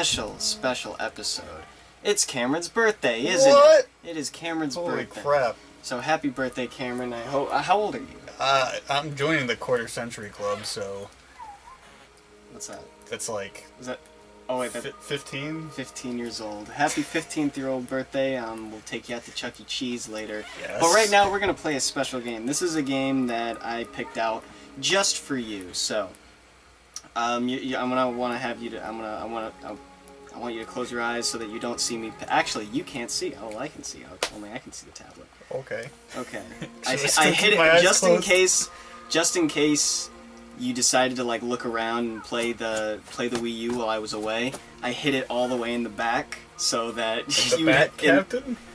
special episode. It's Cameron's birthday, isn't What? it? It is Cameron's Holy birthday. crap. So happy birthday, Cameron. How old are you? I'm joining the quarter century club, so... What's that? It's like... Is that... Oh wait, that's 15? 15 years old. Happy 15th-year-old birthday. We'll take you out to Chuck E. Cheese later. Yes. But right now we're gonna play a special game. This is a game that I picked out just for you. So, I'm gonna want to have you to. I want you to close your eyes so that you don't see me. Actually, you can't see. Oh, I can see. Only I can see the tablet. Okay. Okay. I hit it just in case you decided to like look around and play the Wii U while I was away. I hit it all the way in the back so that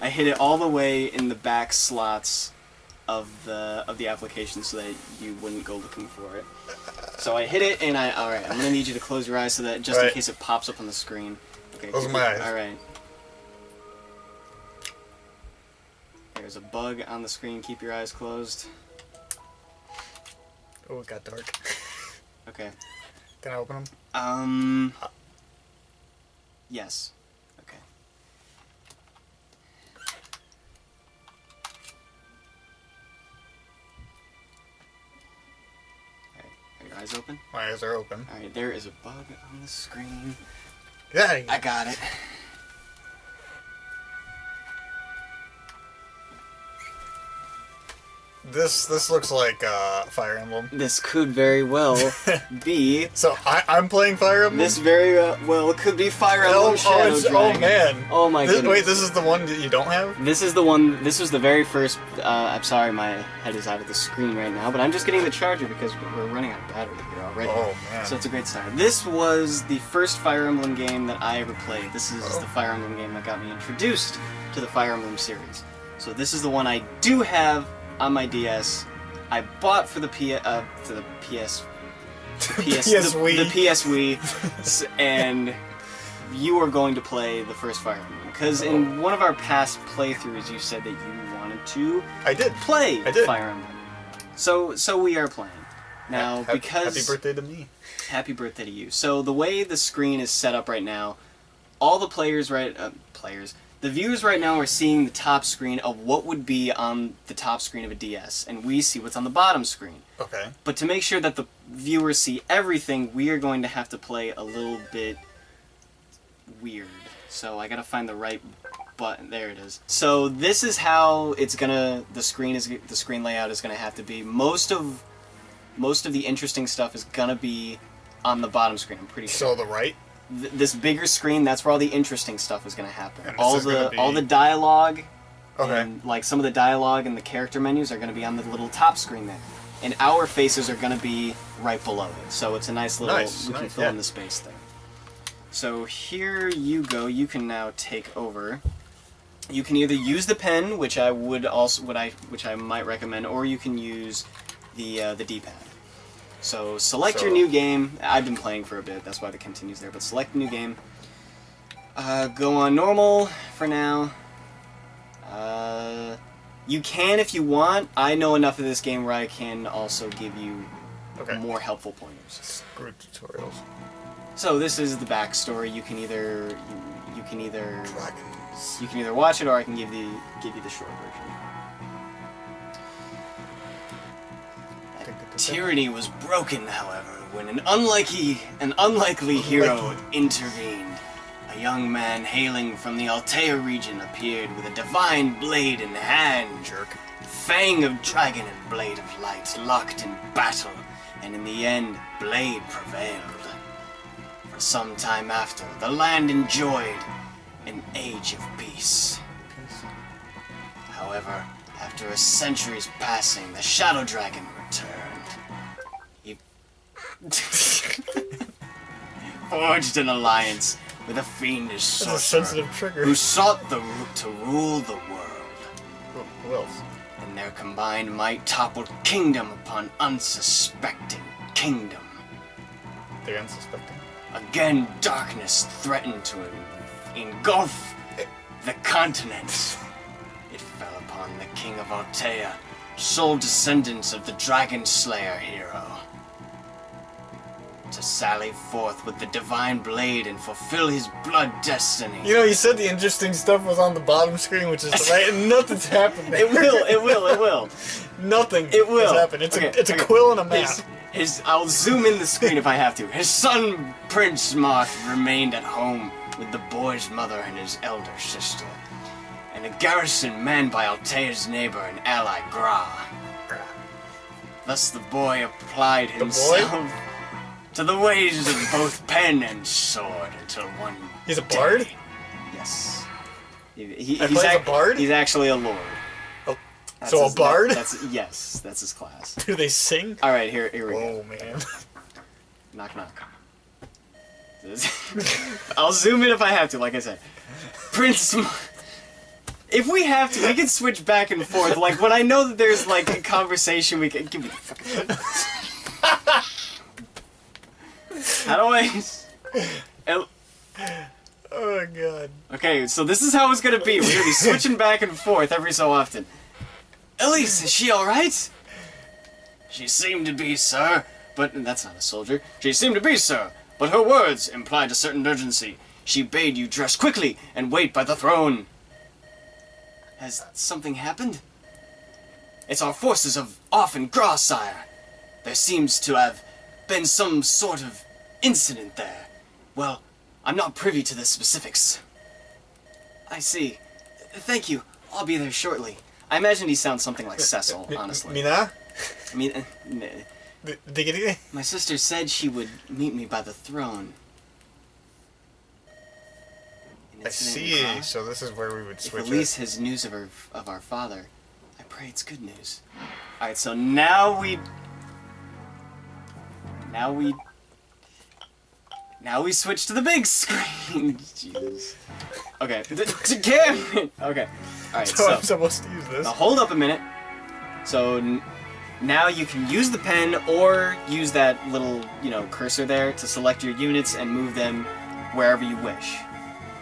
I hit it all the way in the back slots of the application so that you wouldn't go looking for it. So I hit it and alright, I'm gonna need you to close your eyes so that just in case it pops up on the screen. Okay. Close my eyes. Alright. There's a bug on the screen. Keep your eyes closed. Oh, it got dark. Okay. Can I open them? Yes. Okay. Alright, are your eyes open? My eyes are open. Alright, there is a bug on the screen. Yeah. I got it. This looks like Fire Emblem. This could very well be. So I'm playing Fire Emblem. This very well could be Fire Emblem Shadow Dragon. Oh man! Oh my goodness! Wait, this is the one that you don't have? This is the one. This was the very first. I'm sorry, my head is out of the screen right now, but I'm just getting the charger because we're running out of battery here already. Oh man! So it's a great start. This was the first Fire Emblem game that I ever played. This is the Fire Emblem game that got me introduced to the Fire Emblem series. So this is the one I do have on my DS. I bought for the PS Wii, and you are going to play the first Fire Emblem because in one of our past playthroughs you said that you wanted to play Fire Emblem. So we are playing now because happy birthday to me. Happy birthday to you. So the way the screen is set up right now, all the the viewers right now are seeing the top screen of what would be on the top screen of a DS, and we see what's on the bottom screen. Okay. But to make sure that the viewers see everything, we are going to have to play a little bit weird. So I gotta find the right button. There it is. So this is how it's gonna. The screen layout is gonna have to be. Most of the interesting stuff is gonna be on the bottom screen. I'm pretty sure. So the right. This bigger screen, that's where all the interesting stuff is going to happen. And all the dialogue, okay, and like some of the dialogue and the character menus are going to be on the little top screen there, and our faces are going to be right below it. So it's a nice little we can fill in the space there. So here you go. You can now take over. You can either use the pen, which I might recommend, or you can use the D-pad. So select your new game. I've been playing for a bit, that's why the continues there, but select a new game. Go on normal for now. You can if you want. I know enough of this game where I can also give you more helpful pointers. Screw tutorials. So this is the backstory. You can either watch it, or I can give you the short version. Tyranny was broken, however, when an unlikely hero intervened. A young man hailing from the Altea region appeared with a divine blade in hand. Fang of dragon and blade of light locked in battle, and in the end, blade prevailed. For some time after, the land enjoyed an age of peace. However, after a century's passing, the Shadow Dragon returned. He forged an alliance with a fiendish sorcerer who sought to rule the world. Who else? And their combined might toppled kingdom upon unsuspecting kingdom. They're unsuspecting? Again, darkness threatened to engulf the continent. It fell upon the king of Altea, sole descendants of the Dragon Slayer hero. to sally forth with the divine blade and fulfill his blood destiny. You know, you said the interesting stuff was on the bottom screen, which is right, and nothing's happened. It will. Nothing It will. has happened. It's a quill and a map. I'll zoom in the screen if I have to. His son, Prince Marth, remained at home with the boy's mother and his elder sister, and a garrison manned by Altair's neighbor and ally Gra. Thus the boy applied himself to the ways of both pen and sword until one He's a bard? day. Yes. He's a bard? He's actually a lord. Oh, so a bard? Yes, that's his class. Do they sing? All right, here we go. Oh, man. Knock, knock. I'll zoom in if I have to, like I said. Prince... If we have to, we can switch back and forth. Like, when I know that there's, like, a conversation, we can... Give me the fucking... How do I... Oh, God. Okay, so this is how it's gonna be. We're gonna be switching back and forth every so often. Elise, is she alright? She seemed to be, sir. But... That's not a soldier. She seemed to be, sir. But her words implied a certain urgency. She bade you dress quickly and wait by the throne. Has something happened? It's our forces of Off and Gra, sire. There seems to have been some sort of incident there. Well, I'm not privy to the specifics. I see. Thank you. I'll be there shortly. I imagine he sounds something like Cecil, honestly. Mina? I mean, Diggity? my sister said she would meet me by the throne. I see, so this is where we would switch If Elise has news of our father, I pray it's good news. Alright, so now we switch to the big screen. Jesus. Okay. Damn it! Okay. Alright, so I'm supposed to use this? Now hold up a minute. So now you can use the pen or use that little, cursor there to select your units and move them wherever you wish.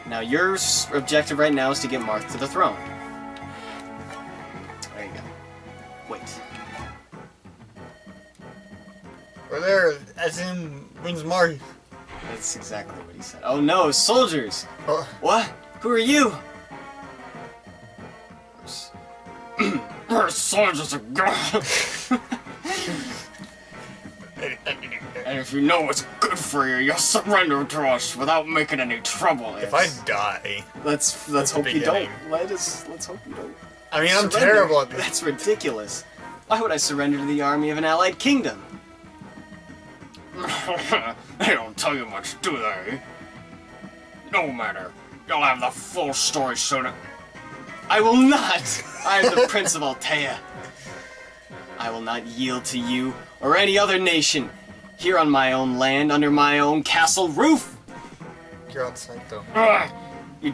Now, your objective right now is to get Marth to the throne. There you go. Wait. We're there, as in, when's Marth? That's exactly what he said. Oh no, soldiers! Oh. What? Who are you? We're soldiers of God! And if you know what's good for you, you'll surrender to us without making any trouble. If I die... Let's hope you don't. Let's hope you don't. I mean, I'm terrible at this. That's ridiculous. Why would I surrender to the army of an allied kingdom? They don't tell you much, do they? No matter. You'll have the full story soon. I will not! I am the Prince of Altea. I will not yield to you or any other nation. Here on my own land, under my own castle roof. You're outside, though. You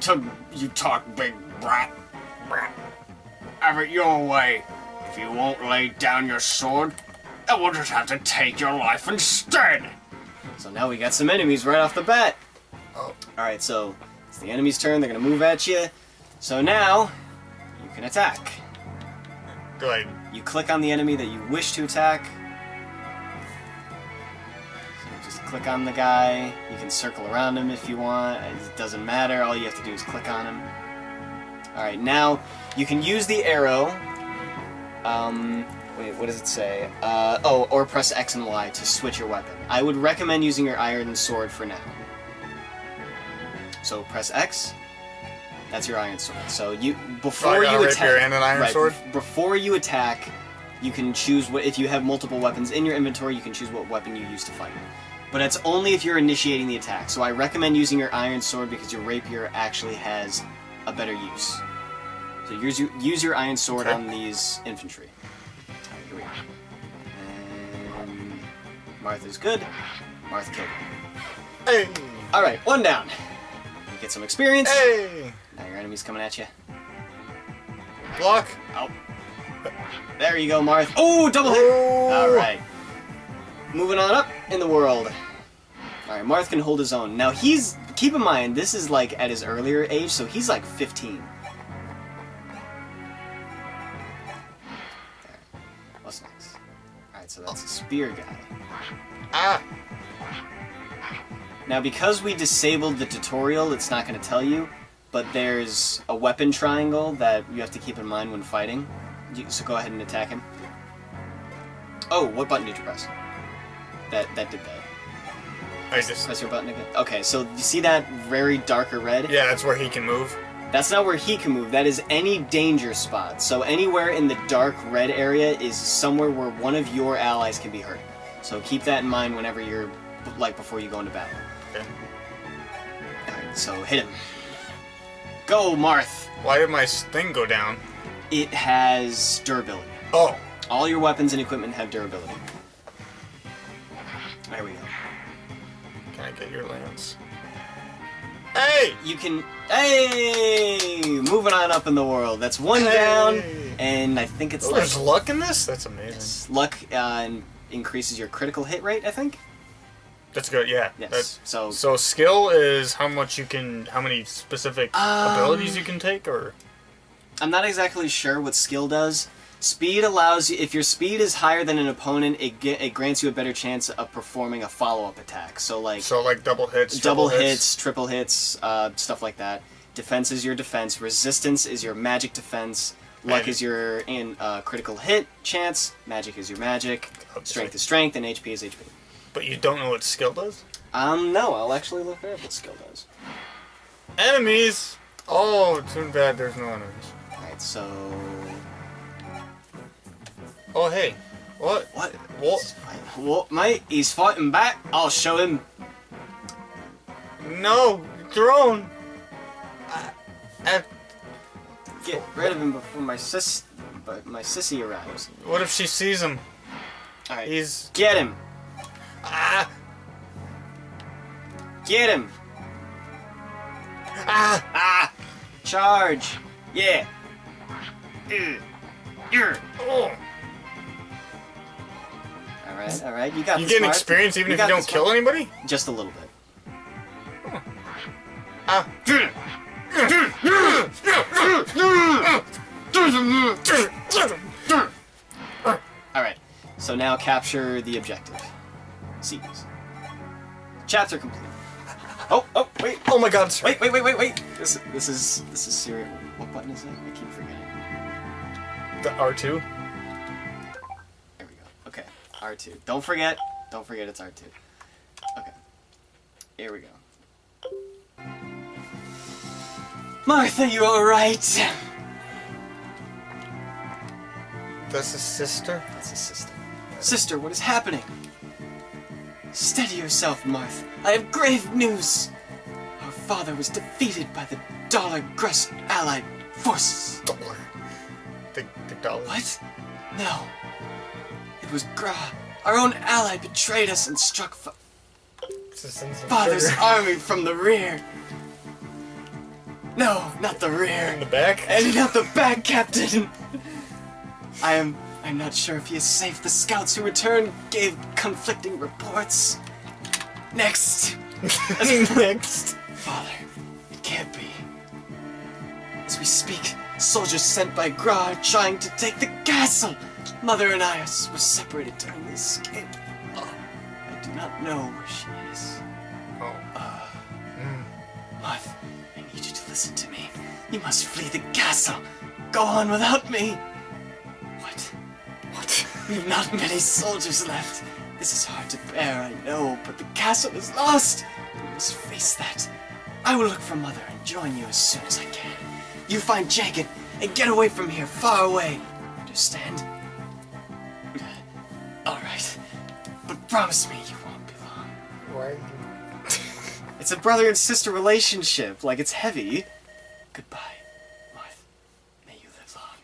talk big brat. Have it your way. If you won't lay down your sword, then we'll just have to take your life instead. So now we got some enemies right off the bat. Oh. Alright, so it's the enemy's turn. They're going to move at you. So now, you can attack. Go ahead. You click on the enemy that you wish to attack. Click on the guy. You can circle around him if you want. It doesn't matter. All you have to do is click on him. Alright, now you can use the arrow. Wait, what does it say? Or press X and Y to switch your weapon. I would recommend using your iron sword for now. So press X. That's your iron sword. So before you attack, and an iron sword? Before you attack, you can choose if you have multiple weapons in your inventory, you can choose what weapon you use to fight. But it's only if you're initiating the attack. So I recommend using your iron sword because your rapier actually has a better use. So use your iron sword on these infantry. Alright, here we go. And Marth is good. Marth killed him. Hey! Alright, one down. You get some experience. Hey! Now your enemy's coming at you. Block. Oh. There you go, Marth. Oh, double hit! Alright. Moving on up in the world. Alright, Marth can hold his own. Now keep in mind, this is like at his earlier age, so he's like 15. There. What's next? Alright, so that's a spear guy. Ah! Now, because we disabled the tutorial, it's not going to tell you, but there's a weapon triangle that you have to keep in mind when fighting. So go ahead and attack him. Oh, what button did you press? That did that. Press your button again. Okay, so you see that very darker red? Yeah, that's where he can move. That's not where he can move. That is any danger spot. So anywhere in the dark red area is somewhere where one of your allies can be hurt. So keep that in mind whenever you're, like, before you go into battle. Okay. Alright, so hit him. Go, Marth! Why did my thing go down? It has durability. Oh. All your weapons and equipment have durability. There we go. Can I get your lance? Hey! You can... Hey! Moving on up in the world. That's one down, and I think it's like... There's luck in this? That's amazing. Yes. Luck increases your critical hit rate, I think? That's good, yeah. Yes. So skill is how much you can... How many specific abilities you can take, or... I'm not exactly sure what skill does. Speed allows you... If your speed is higher than an opponent, it grants you a better chance of performing a follow-up attack. So like double hits, triple hits, stuff like that. Defense is your defense. Resistance is your magic defense. Luck is your critical hit chance. Magic is your magic. Strength is strength, and HP is HP. But you don't know what skill does? No, I'll actually look up what skill does. Enemies! Oh, too bad there's no enemies. Alright, so... Oh, hey. What? What? What? Mate? He's fighting back. I'll show him. No! Drone! Get rid of him before my sissy arrives. What if she sees him? Alright. He's... Get him! Ah! Get him! Ah! Ah! Charge! Yeah! Oh. Alright, you got this. You get get experience even if you don't kill anybody? Just a little bit. Huh. Ah! Alright, so now capture the objective. Seize. Chapter complete. Oh, wait. Oh my god, sorry. Wait. This is serious. What button is it? I keep forgetting. The R2? There we go. Okay, R2. Don't forget it's R2. Okay. Here we go. Martha, you alright? That's his sister? That's his sister. Sister, what is happening? Steady yourself, Marth. I have grave news. Our father was defeated by the dollar-grust allied forces. Dollar? The dollar? What? No. It was Gra. Our own ally betrayed us and struck Father's army from the rear. No, not the rear. In the back? And not the back, Captain. I'm not sure if he is safe. The scouts who returned gave conflicting reports. Next. Next. Father, it can't be. As we speak, soldiers sent by Gra are trying to take the castle. Mother and I were separated during the escape. I do not know where she is. Marth, I need you to listen to me. You must flee the castle. Go on without me. What? We have not many soldiers left. This is hard to bear, I know, but the castle is lost. We must face that. I will look for Mother and join you as soon as I can. You find Jacob and get away from here, far away. Understand? Alright. But promise me you won't be long. Why? It's a brother and sister relationship. Like, it's heavy. Goodbye, Marth. May you live long.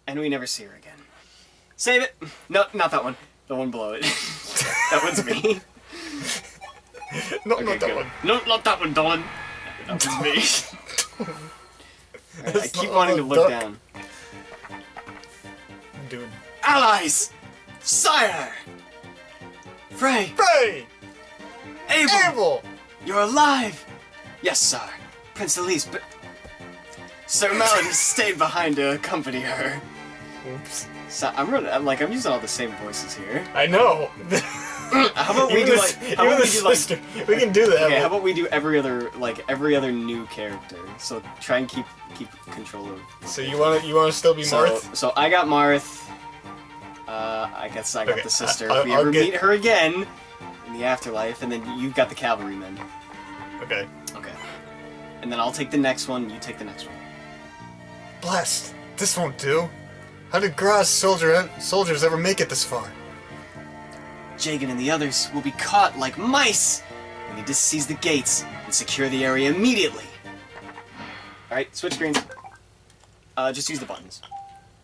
And we never see her again. Save it! No, not that one. The one below it. That one's me. No, Okay, not that one. No, not that one, Dolan. That one's me. Right, I keep not wanting to a look duck. down. Dude. Allies! Sire! Frey! Abel! You're alive! Yes, sir. Prince Elise, but... Sir Melody stayed behind to accompany her. Oops. So I'm using all the same voices here. I know. How about we do like? How about we do like? We can do that. Okay, how about we do every other new character? So try and keep control of. So you want to still be Marth? So I got Marth. I guess I got the sister. If we I'll ever meet her again in the afterlife, and then you've got the cavalrymen. Okay. Okay. And then I'll take the next one. You take the next one. Blast! This won't do. How did Gra's soldiers ever make it this far? Jagan and the others will be caught like mice. We need to seize the gates and secure the area immediately. Alright, switch screens. Just use the buttons.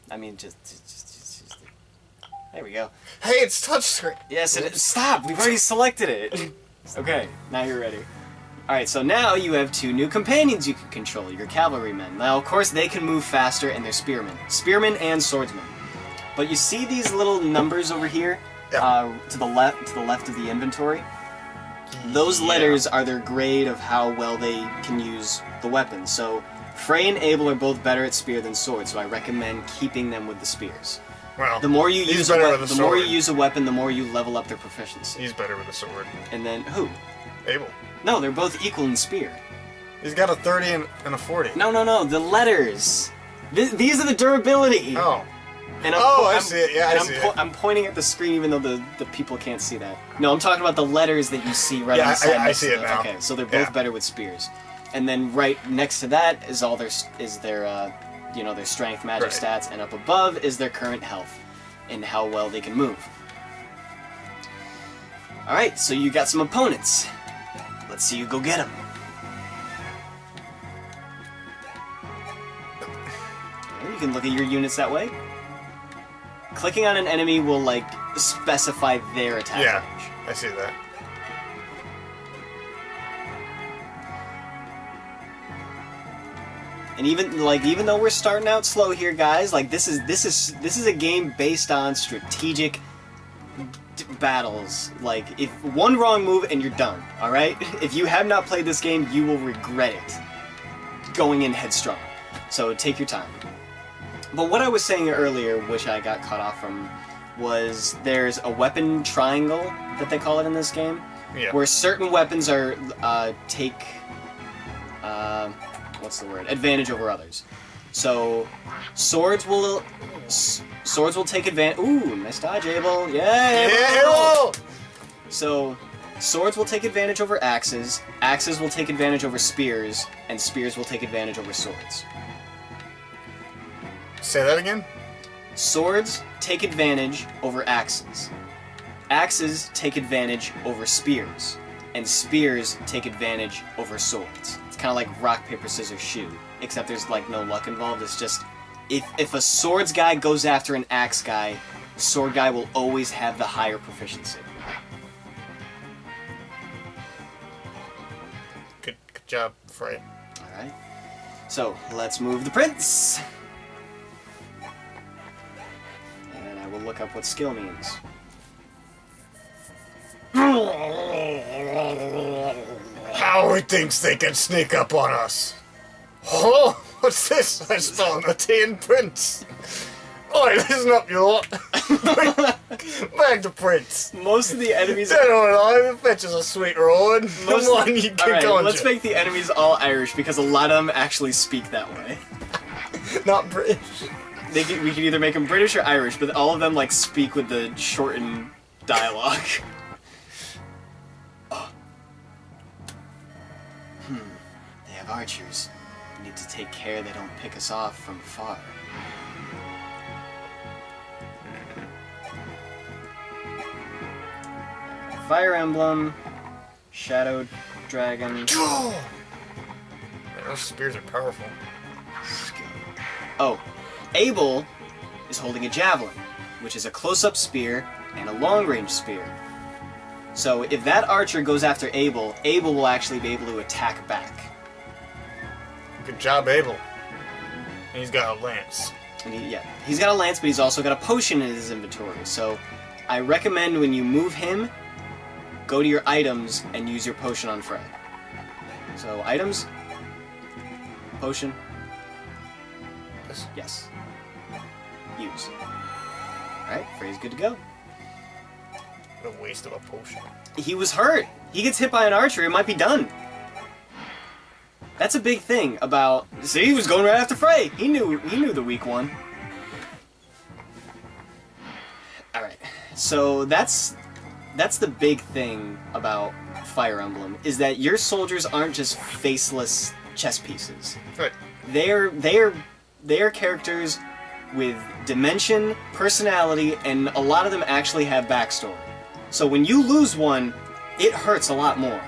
I mean, just use the... There we go. Hey, it's touchscreen! Yes, it is. Stop! We've already selected it. Okay, now you're ready. Alright, so now you have 2 new companions you can control, your cavalrymen. Now, of course, they can move faster, and they're spearmen. Spearmen and swordsmen. But you see these little numbers over here? Yeah. To the left of the inventory? Those letters are their grade of how well they can use the weapon. So, Frey and Abel are both better at spear than sword, so I recommend keeping them with the spears. Well, the more you use the more you use a weapon, the more you level up their proficiency. He's better with a sword. And then who? Abel. No, they're both equal in spear. He's got a 30 and a 40. No, the letters. These are the durability. Oh. And I see it. Yeah, I see it. I'm pointing at the screen even though the people can't see that. No, I'm talking about the letters that you see right on the side. I see it now. Okay, so they're both better with spears. And then right next to that is all their their strength, magic stats, and up above is their current health and how well they can move. All right, so you got some opponents. Let's see you go get them. You can look at your units that way. Clicking on an enemy will, like, specify their attack range. Yeah, I see that. And even though we're starting out slow here, guys, like this is a game based on strategic battles. Like, if one wrong move and you're done, all right? If you have not played this game, you will regret it going in headstrong. So take your time. But what I was saying earlier, which I got cut off from, was there's a weapon triangle that they call it in this game, where certain weapons are take advantage over others. So swords will take advantage. Ooh, nice dodge, Abel! Yay, Abel! So swords will take advantage over axes. Axes will take advantage over spears, and spears will take advantage over swords. Say that again? Swords take advantage over axes. Axes take advantage over spears. And spears take advantage over swords. It's kind of like rock, paper, scissors, shoot. Except there's, like, no luck involved. It's just, if a swords guy goes after an axe guy, sword guy will always have the higher proficiency. Good job, Frey. Alright. So, let's move the prince! And I will look up what skill means. How he thinks they can sneak up on us. Oh, what's this? I spawned a teen prince. Oi, listen up, you lot. Back to Prince. Most of the enemies... I don't know, the fetch is a sweet rolling. Come on, you get Alright, going. let's make the enemies all Irish, because a lot of them actually speak that way. Not British. We can either make them British or Irish, but all of them, like, speak with the shortened dialogue. They have archers. We need to take care they don't pick us off from afar. Fire Emblem, Shadow Dragon. Those spears are powerful. Oh, Abel is holding a javelin, which is a close-up spear and a long-range spear. So if that archer goes after Abel, Abel will actually be able to attack back. Good job, Abel. And he's got a lance. And he's got a lance, but he's also got a potion in his inventory. So I recommend when you move him, go to your items and use your potion on Frey. So items, potion. Yes. Use. Alright, Frey's good to go. What a waste of a potion. He was hurt. He gets hit by an archer, it might be done. That's a big thing about... See, he was going right after Frey. He knew the weak one. Alright, so that's the big thing about Fire Emblem, is that your soldiers aren't just faceless chess pieces. Right. They are characters with dimension, personality, and a lot of them actually have backstory. So when you lose one, it hurts a lot more.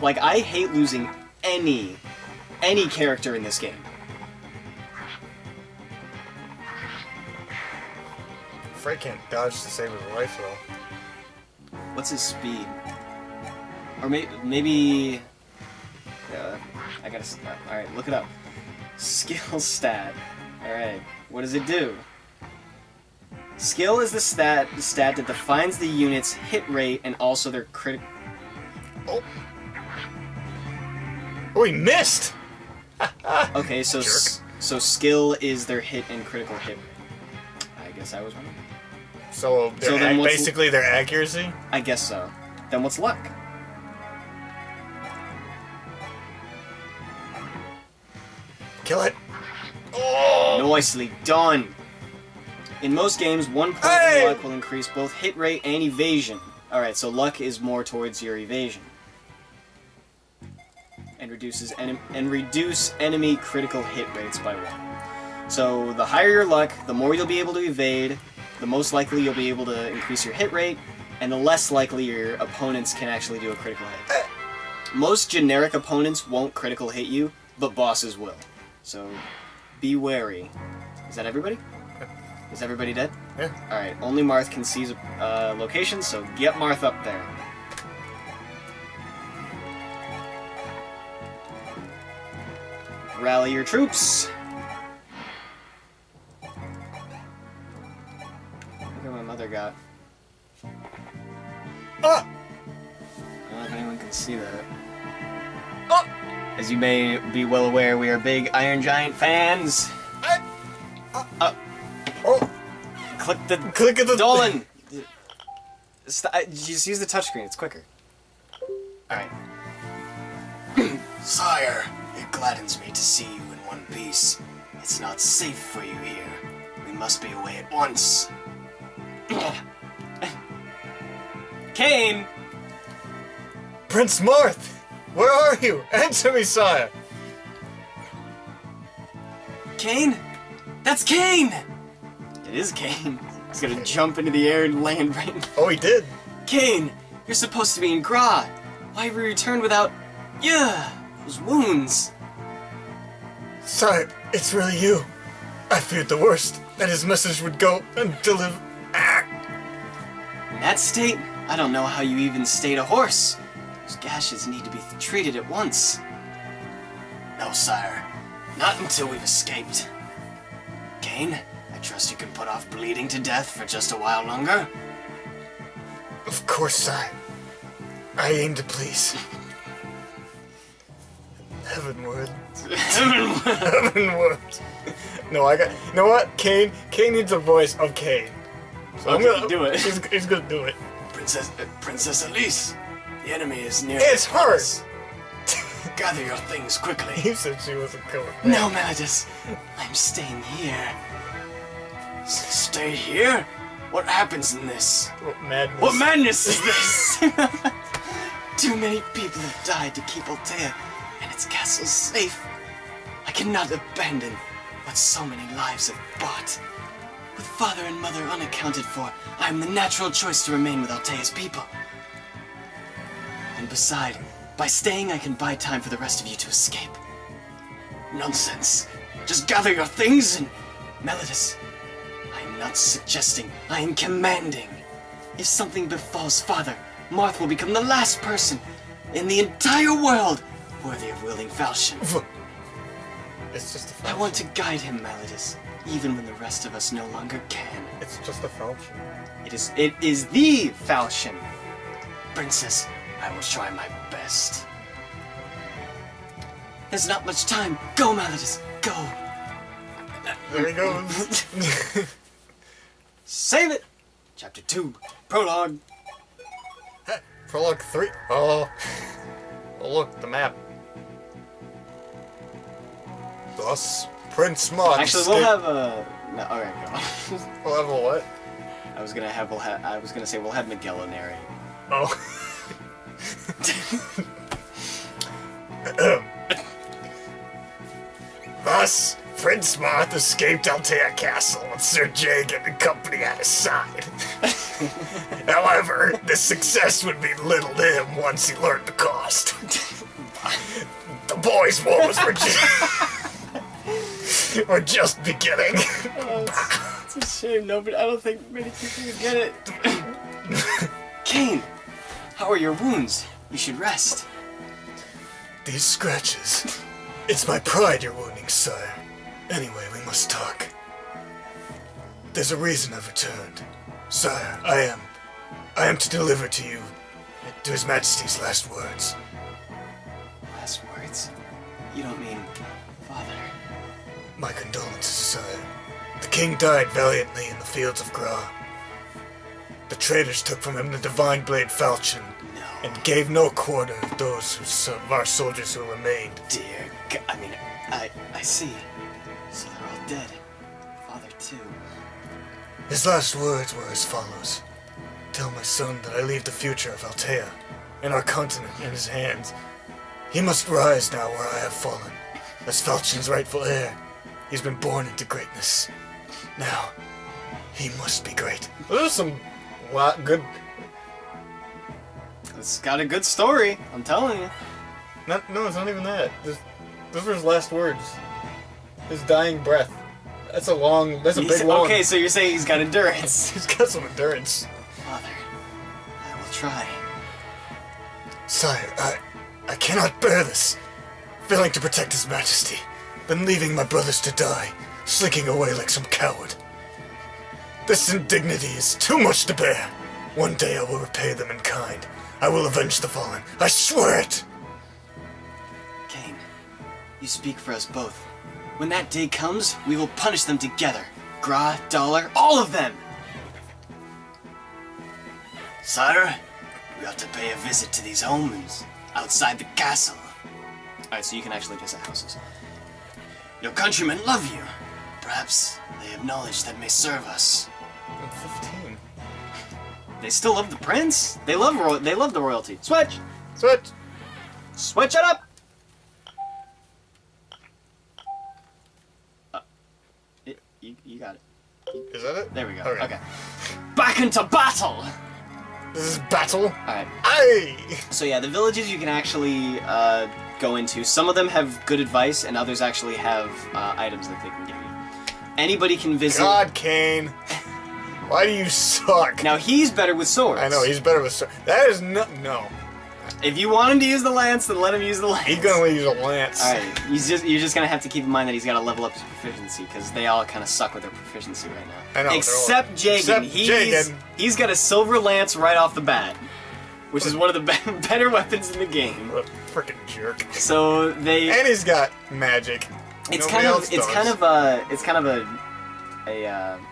Like, I hate losing any character in this game. Frey can't dodge to save his life, though. What's his speed? Or maybe... I gotta... Alright, look it up. Skill stat. Alright, what does it do? Skill is the stat that defines the unit's hit rate and also their crit... Oh. Oh, he missed! Okay, so so skill is their hit and critical hit rate. I guess I was wrong. So basically their accuracy? I guess so. Then what's luck? Kill it. Oh! Nicely done! In most games, 1 point of luck will increase both hit rate and evasion. Alright, so luck is more towards your evasion. And reduce enemy critical hit rates by 1. So the higher your luck, the more you'll be able to evade, the most likely you'll be able to increase your hit rate, and the less likely your opponents can actually do a critical hit. Most generic opponents won't critical hit you, but bosses will. So be wary. Is that everybody? Is everybody dead? Yeah. Alright, only Marth can seize location, so get Marth up there. Rally your troops. Look at my mother got. Ah! I don't know if anyone can see that. Oh! As you may be well aware, we are big Iron Giant fans. Oh! Click the Dolan! Just use the touchscreen, it's quicker. Alright. Sire, it gladdens me to see you in one piece. It's not safe for you here. We must be away at once. Kain! Prince Marth! Where are you? Answer me, sire! Kain? That's Kain! It is Kain. He's gonna jump into the air and land right... Oh, he did? Kain, you're supposed to be in Gra. Why have you returned without... those wounds? Sire, it's really you. I feared the worst, that his message would go and deliver... In that state, I don't know how you even stayed a horse. Those gashes need to be treated at once. No, sire. Not until we've escaped. Kain, I trust you can put off bleeding to death for just a while longer? Of course, sire. I aim to please. Heavenward. Heavenward. No, you know what? Kain needs a voice of Kain. So I'm gonna do it. He's gonna do it. Princess Elise, the enemy is near. It's hers. Gather your things quickly. You said she wasn't coming. No, Melodis. I'm staying here. Stay here? What happens in this? What madness? What madness is this? Too many people have died to keep Altea and its castle safe. I cannot abandon what so many lives have bought. With father and mother unaccounted for, I am the natural choice to remain with Altea's people. And beside, by staying I can buy time for the rest of you to escape. Nonsense. Just gather your things and... Melodis, I am not suggesting, I am commanding. If something befalls father, Marth will become the last person in the entire world worthy of wielding falchion. It's just a falchion. I want to guide him, Melodis, even when the rest of us no longer can. It's just a falchion. It is the falchion. Princess, I will try my best. There's not much time. Go, Melodis, go. There he goes. Save it! Chapter 2, Prologue. Hey, Prologue 3. Oh. Oh, look, the map. Thus, Prince Marth. Actually, we'll have a... No, alright, go on. We'll have a what? I was gonna say we'll have Miguel narrate. Oh. Thus, Prince Marth escaped Altea Castle with Sir Jagan and company at his side. However, this success would mean little to him once he learned the cost. The boys' woes were just beginning. Oh, it's a shame, no, but I don't think many people would get it. Kane, how are your wounds? You should rest. These scratches. It's my pride you're wounding, sire. Anyway, we must talk. There's a reason I've returned. Sire, I am to deliver to you, to His Majesty's last words. Last words? You don't mean father? My condolences, sire. The king died valiantly in the fields of Gra. The traitors took from him the divine blade falchion, and gave no quarter of those of our soldiers who remained. Dear God, I see. So they're all dead. Father too. His last words were as follows. Tell my son that I leave the future of Altea and our continent in his hands. He must rise now where I have fallen. As Falchion's rightful heir, he's been born into greatness. Now, he must be great. There's some good... It's got a good story, I'm telling you. No, it's not even that. Those were his last words. His dying breath. That's a big long... Okay, so you're saying he's got endurance. He's got some endurance. Father, I will try. Sire, I cannot bear this. Failing to protect His Majesty, then leaving my brothers to die, slinking away like some coward. This indignity is too much to bear. One day I will repay them in kind. I will avenge the fallen. I swear it! Kane, you speak for us both. When that day comes, we will punish them together. Gra, Dollar, all of them! Sire, we ought to pay a visit to these homes outside the castle. Alright, so you can actually just at houses. Your countrymen love you. Perhaps they have knowledge that may serve us. I'm 15. They still love the prince? They love the royalty. Switch! Switch! Switch it up! You got it. Is that it? There we go. Okay. Back into battle! This is battle? Alright. Aye! So yeah, the villages you can actually go into. Some of them have good advice, and others actually have items that they can give you. Anybody can visit... God, Kane! Why do you suck? Now, he's better with swords. I know, he's better with swords. That is no... If you want him to use the lance, then let him use the lance. He's gonna use a lance. Alright, you're just gonna have to keep in mind that he's gotta level up his proficiency, because they all kind of suck with their proficiency right now. I know. Except Jagan. He's got a silver lance right off the bat, which is one of the better weapons in the game. What a frickin' jerk. So they... And he's got magic. It's kind of a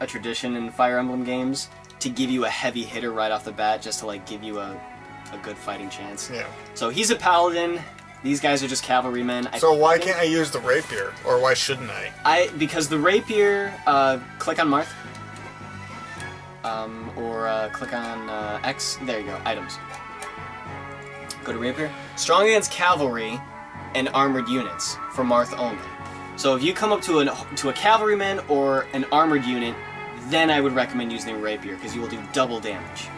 tradition in Fire Emblem games to give you a heavy hitter right off the bat, just to like give you a good fighting chance. Yeah. So he's a paladin. These guys are just cavalrymen. So why can't I use the rapier, or why shouldn't I? Because the rapier, click on Marth, or click on X. There you go. Items. Go to rapier. Strong against cavalry and armored units for Marth only. So if you come up to a cavalryman or an armored unit, then I would recommend using the rapier, because you will do double damage.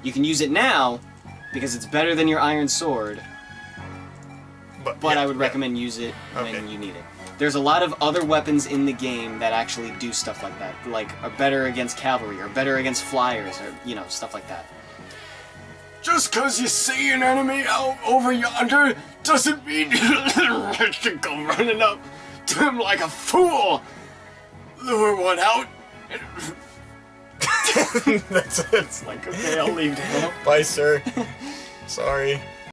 You can use it now, because it's better than your iron sword, but yeah, I would recommend use it when you need it. There's a lot of other weapons in the game that actually do stuff like that, like are better against cavalry, or better against flyers, or, you know, stuff like that. Just because you see an enemy out over yonder doesn't mean you should go running up to him like a fool. Lure one out. That's it. It's like, okay, I'll leave now. Bye, sir. Sorry.